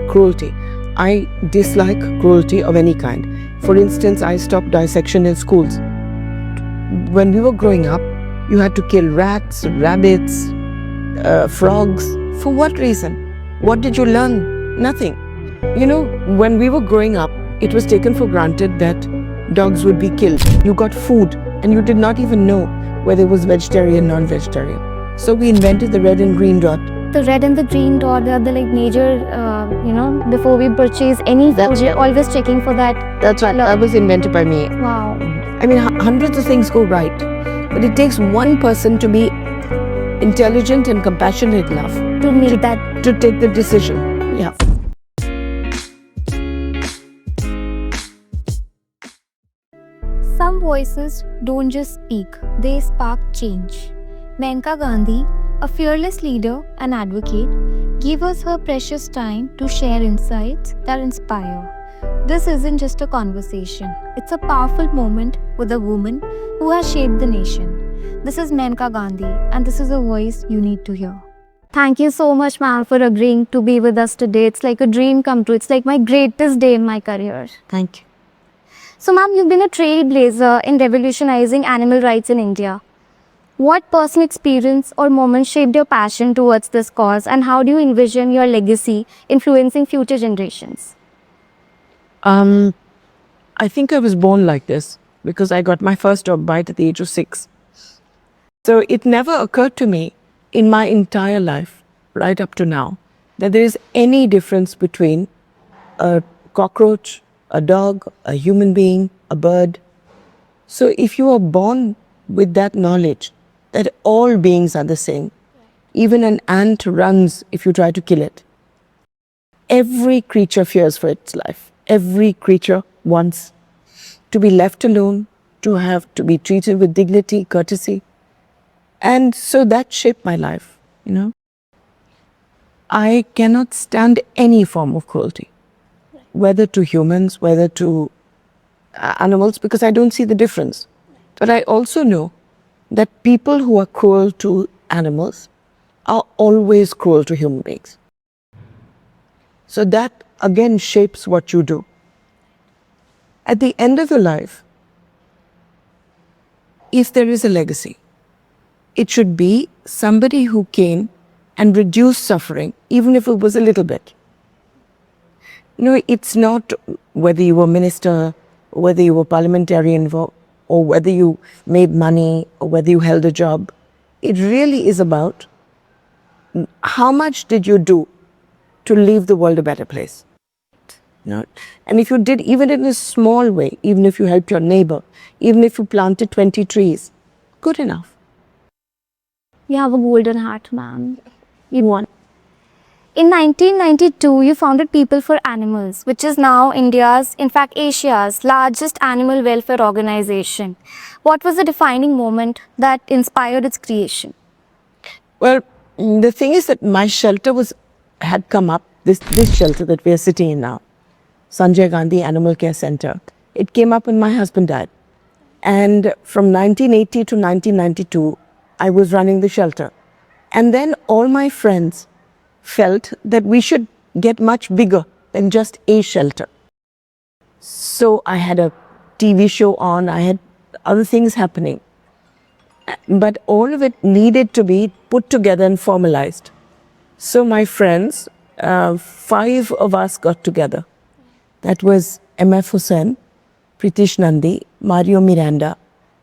cruelty. I dislike cruelty of any kind. For instance, I stopped dissection in schools. When we were growing up, you had to kill rats, rabbits, frogs. For what reason? What did you learn? Nothing. When we were growing up, it was taken for granted that dogs would be killed. You got food and you did not even know whether it was vegetarian, non-vegetarian. So we invented the red and green dot. The red and the green dot are the major, before we purchase any food, we're always checking for that. That's right. That was invented by me. Wow. I mean, hundreds of things go right, but it takes one person to be intelligent and compassionate enough To make that. to take the decision. Yeah. Some voices don't just speak, they spark change. Maneka Gandhi, a fearless leader and advocate, gave us her precious time to share insights that inspire. This isn't just a conversation, it's a powerful moment with a woman who has shaped the nation. This is Maneka Gandhi, and this is a voice you need to hear. Thank you so much, ma'am, for agreeing to be with us today. It's like a dream come true. It's like my greatest day in my career. Thank you. So, ma'am, you've been a trailblazer in revolutionizing animal rights in India. What personal experience or moment shaped your passion towards this cause, and how do you envision your legacy influencing future generations? I think I was born like this because I got my first dog bite at the age of 6. So it never occurred to me in my entire life, right up to now, that there is any difference between a cockroach, a dog, a human being, a bird. So if you are born with that knowledge that all beings are the same, even an ant runs if you try to kill it. Every creature fears for its life. Every creature wants to be left alone, to be treated with dignity, courtesy. And so that shaped my life, I cannot stand any form of cruelty, whether to humans, whether to animals, because I don't see the difference. But I also know that people who are cruel to animals are always cruel to human beings. So that again shapes what you do. At the end of your life, if there is a legacy, it should be somebody who came and reduced suffering, even if it was a little bit. It's not whether you were minister, whether you were parliamentarian, or whether you made money, or whether you held a job. It really is about how much did you do to leave the world a better place. And if you did, even in a small way, even if you helped your neighbor, even if you planted 20 trees, good enough. You have a golden heart, ma'am. You won. In 1992, you founded People for Animals, which is now India's, in fact Asia's, largest animal welfare organization. What was the defining moment that inspired its creation? Well, the thing is that my shelter had come up, this shelter that we are sitting in now, Sanjay Gandhi Animal Care Center. It came up when my husband died. And from 1980 to 1992, I was running the shelter. And then all my friends felt that we should get much bigger than just a shelter. So I had a TV show on, I had other things happening. But all of it needed to be put together and formalized. So my friends, 5 of us got together. That was M.F. Hussain, Pritish Nandi, Mario Miranda,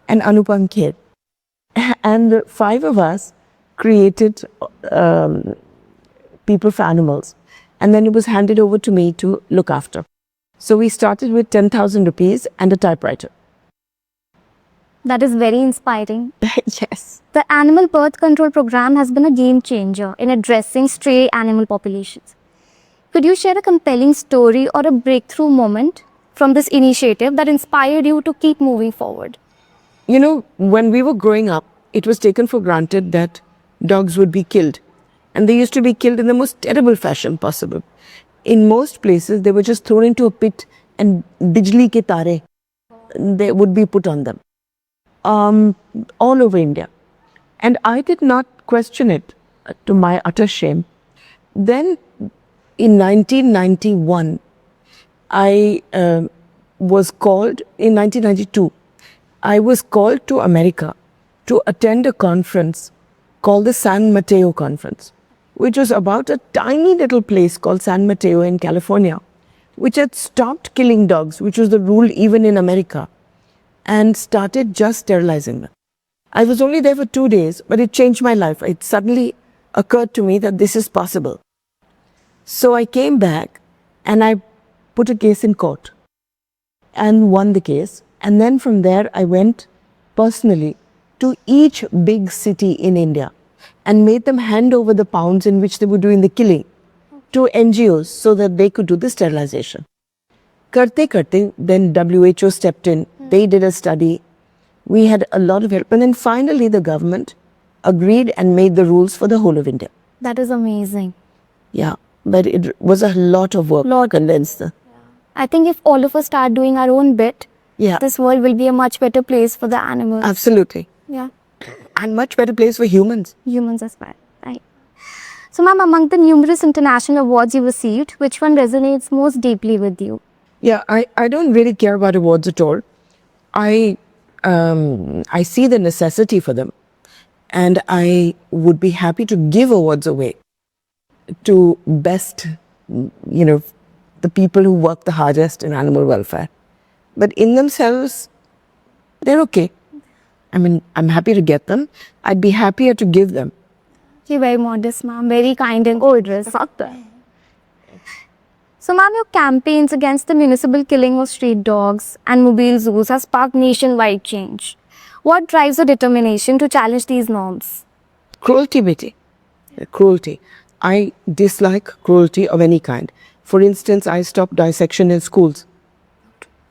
and Anupam Kher. And the 5 of us created People for Animals. And then it was handed over to me to look after. So we started with 10,000 rupees and a typewriter. That is very inspiring. Yes. The Animal Birth Control Program has been a game changer in addressing stray animal populations. Could you share a compelling story or a breakthrough moment from this initiative that inspired you to keep moving forward? When we were growing up, it was taken for granted that dogs would be killed. And they used to be killed in the most terrible fashion possible. In most places, they were just thrown into a pit and bijli ke tare, they would be put on them. All over India. And I did not question it, to my utter shame. Then In 1991, I was called, in 1992, I was called to America to attend a conference called the San Mateo Conference, which was about a tiny little place called San Mateo in California, which had stopped killing dogs, which was the rule even in America, and started just sterilizing them. I was only there for 2 days, but it changed my life. It suddenly occurred to me that this is possible. So I came back and I put a case in court and won the case. And then from there, I went personally to each big city in India and made them hand over the pounds in which they were doing the killing to NGOs so that they could do the sterilization. Karte, then WHO stepped in. They did a study. We had a lot of help. And then finally, the government agreed and made the rules for the whole of India. That is amazing. Yeah, but it was a lot of work. Condensed. I think if all of us start doing our own bit, Yeah, this world will be a much better place for the animals. absolutely. Yeah, And much better place for humans. humans as well. Right. So, ma'am, among the numerous international awards you received, which one resonates most deeply with you? Yeah, I don't really care about awards at all. I see the necessity for them. And I would be happy to give awards away to best, the people who work the hardest in animal welfare. But in themselves, they're okay. I mean, I'm happy to get them. I'd be happier to give them. You're very modest, ma'am. Very kind and gorgeous. So, ma'am, your campaigns against the municipal killing of street dogs and mobile zoos has sparked nationwide change. What drives your determination to challenge these norms? Cruelty, Betty. Cruelty. I dislike cruelty of any kind. For instance, I stopped dissection in schools.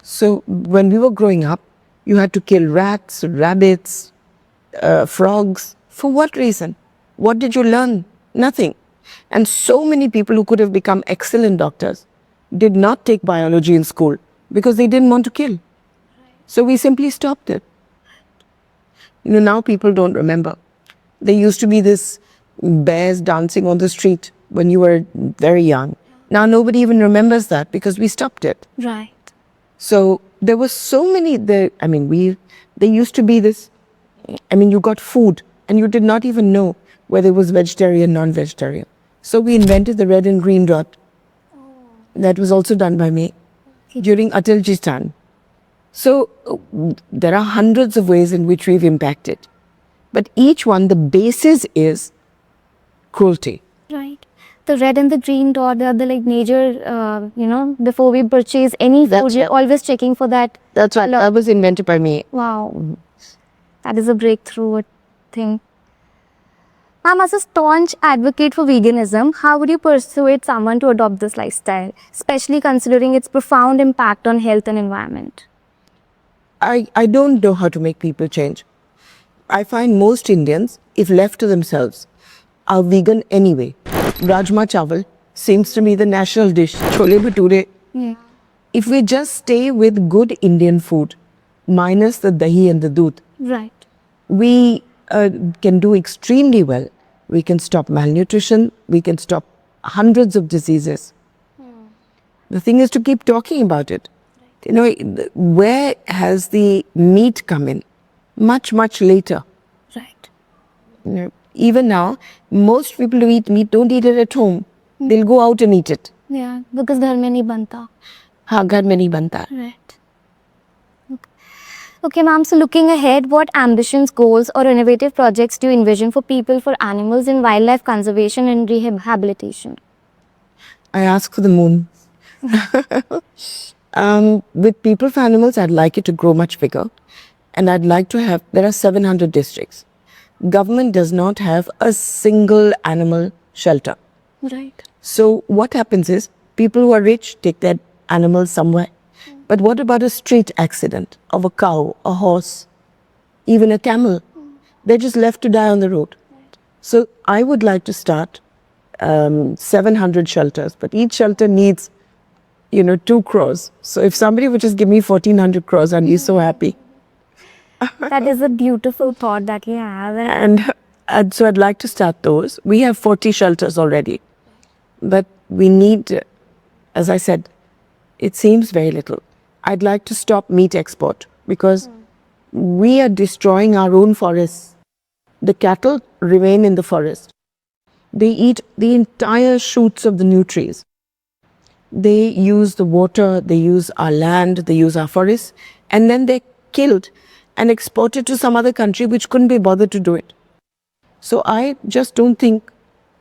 So when we were growing up, you had to kill rats, rabbits, frogs. For what reason? What did you learn? Nothing. And so many people who could have become excellent doctors did not take biology in school because they didn't want to kill. So we simply stopped it. Now people don't remember. There used to be this bears dancing on the street when you were very young. Now nobody even remembers that because we stopped it. Right. So there were so many, there used to be this, you got food and you did not even know whether it was vegetarian, non-vegetarian. So we invented the red and green dot. That was also done by me during Atalji's time. So there are hundreds of ways in which we've impacted. But each one, the basis is cruelty. Right. The red and the green dot, they are the major, before we purchase any food, we're always checking for that. That's right. That was invented by me. Wow. That is a breakthrough thing. Ma'am, as a staunch advocate for veganism, how would you persuade someone to adopt this lifestyle, especially considering its profound impact on health and environment? I don't know how to make people change. I find most Indians, if left to themselves, are vegan anyway. Rajma chawal seems to me the national dish. Chole bhature. Yeah. If we just stay with good Indian food, minus the dahi and the doodh, Right. we can do extremely well. We can stop malnutrition. We can stop hundreds of diseases. The thing is to keep talking about it. Where has the meat come in? Much, much later. Right. Even now, most people who eat meat don't eat it at home. They'll go out and eat it. Yeah, because ghar mein nahi banta. हाँ, घर में नहीं बनता. Right. Okay, ma'am. So, looking ahead, what ambitions, goals, or innovative projects do you envision for people, for animals in wildlife conservation and rehabilitation? I ask for the moon. With people for animals, I'd like it to grow much bigger. And I'd like to have, there are 700 districts. Government does not have a single animal shelter. Right. So what happens is, people who are rich take their animals somewhere. But what about a street accident of a cow, a horse, even a camel? They're just left to die on the road. So I would like to start 700 shelters, but each shelter needs, 2 crores. So if somebody would just give me 1,400 crores, I'd be so happy. That is a beautiful thought that you have. And so I'd like to start those. We have 40 shelters already. But we need, as I said, it seems very little. I'd like to stop meat export because we are destroying our own forests. The cattle remain in the forest. They eat the entire shoots of the new trees. They use the water, they use our land, they use our forests, and then they're killed and exported to some other country which couldn't be bothered to do it. So I just don't think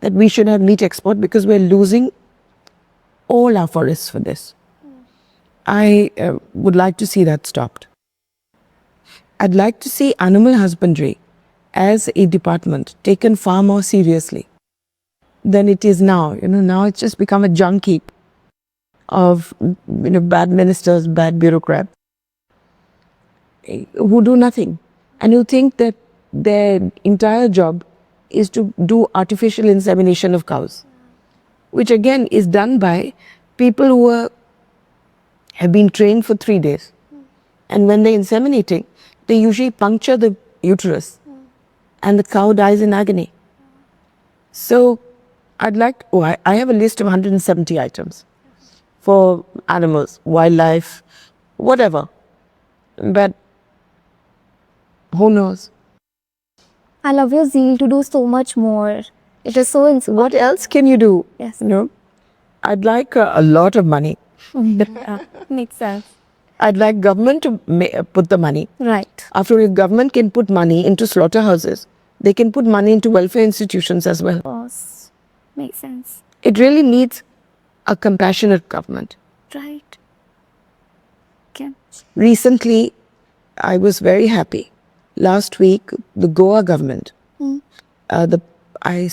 that we should have meat export because we're losing all our forests for this. I would like to see that stopped. I'd like to see animal husbandry as a department taken far more seriously than it is now. Now it's just become a junk heap of bad ministers, bad bureaucrats who do nothing. And who think that their entire job is to do artificial insemination of cows, which again is done by people who have been trained for 3 days. And when they're inseminating, they usually puncture the uterus and the cow dies in agony. So I have a list of 170 items for animals, wildlife, whatever. But who knows? I love your zeal to do so much more. It is so inspiring. What else can you do? Yes. I'd like a lot of money. Makes sense. I'd like government to put the money. Right. After all, government can put money into slaughterhouses. They can put money into welfare institutions as well. Of course. Makes sense. It really needs a compassionate government. Right. Okay. Recently, I was very happy. Last week, the Goa government, I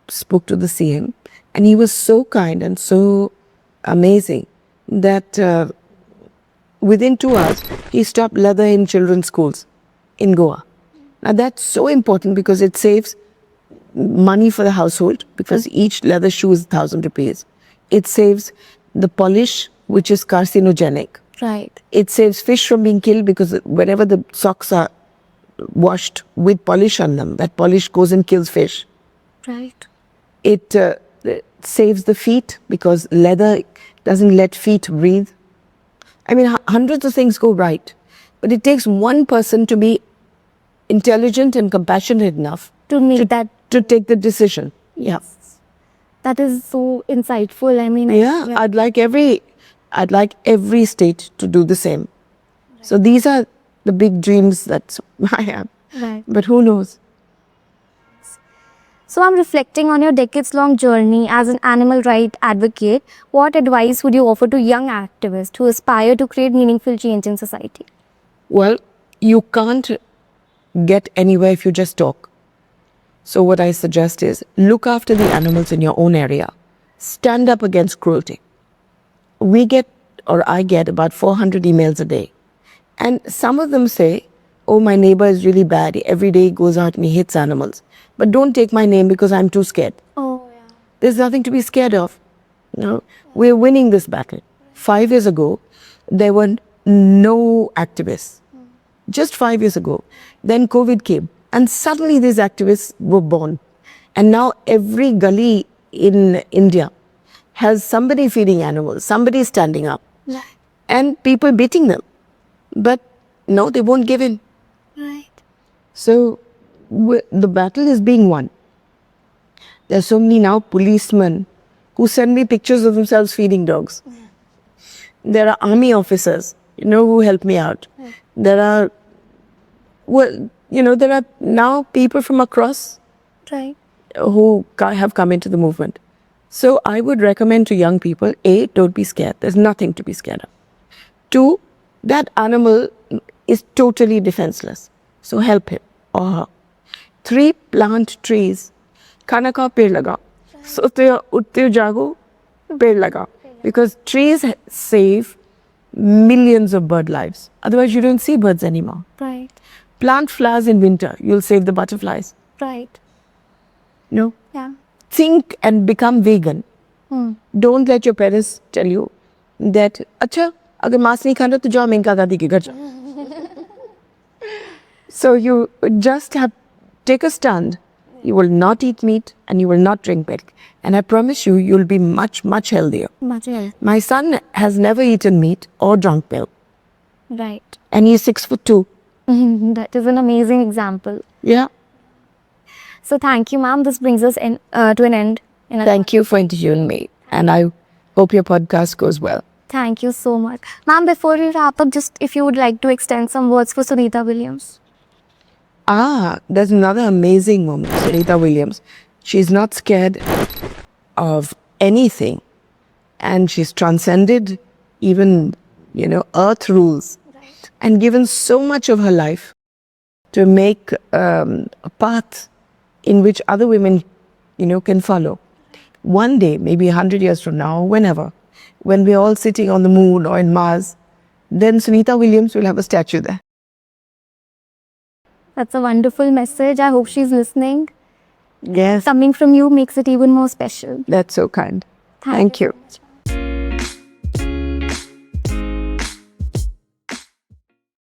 spoke to the CM, and he was so kind and so amazing that within 2 hours, he stopped leather in children's schools in Goa. Now that's so important because it saves money for the household because each leather shoe is 1,000 rupees. It saves the polish, which is carcinogenic. Right. It saves fish from being killed because whenever the socks are washed with polish on them, that polish goes and kills fish. Right. It saves the feet because leather doesn't let feet breathe. I mean, hundreds of things go right, but it takes one person to be intelligent and compassionate enough To make that. to take the decision. Yeah. That is so insightful. I mean. Yeah, I'd like every state to do the same. Right. So these are the big dreams that I have. Right. But who knows? So I'm reflecting on your decades-long journey as an animal rights advocate. What advice would you offer to young activists who aspire to create meaningful change in society? Well, you can't get anywhere if you just talk. So what I suggest is look after the animals in your own area. Stand up against cruelty. I get about 400 emails a day. And some of them say, oh, my neighbor is really bad. Every day he goes out and he hits animals. But don't take my name because I'm too scared. Oh, yeah. There's nothing to be scared of. We're winning this battle. 5 years ago, there were no activists. Just 5 years ago. Then COVID came. And suddenly these activists were born. And now every gully in India has somebody feeding animals, somebody standing up, and people beating them. But no, they won't give in. Right. So the battle is being won. There are so many now policemen who send me pictures of themselves feeding dogs. There are army officers, who help me out. There are now people from across who have come into the movement. So I would recommend to young people, A, don't be scared. There's nothing to be scared of. 2, that animal is totally defenseless. So help him or her. 3, plant trees. Khana ka ped laga. Utte jago, ped laga. Because trees save millions of bird lives. Otherwise you don't see birds anymore. Right. Plant flowers in winter. You'll save the butterflies. Right. Yeah. Think and become vegan. Don't let your parents tell you that, acha, agar maas nahi khana to jao Maneka Gandhi ke ghar jao. So you just take a stand you will not eat meat, and you will not drink milk. And I promise you, you'll be much, much healthier. Much healthier. My son has never eaten meat or drunk milk. Right. And he's 6'2". That is an amazing example. Yeah. So thank you, ma'am. This brings us to an end. Thank you for interviewing me. And I hope your podcast goes well. Thank you so much. Ma'am, before we wrap up, just if you would like to extend some words for Sunita Williams. There's another amazing woman, Smriti Williams. She's not scared of anything. And she's transcended even, earth rules. Right. And given so much of her life to make a path in which other women, can follow. One day, maybe 100 years from now, whenever, when we're all sitting on the moon or in Mars, then Sunita Williams will have a statue there. That's a wonderful message. I hope she's listening. Yes. Coming from you makes it even more special. That's so kind. Thank you. So much.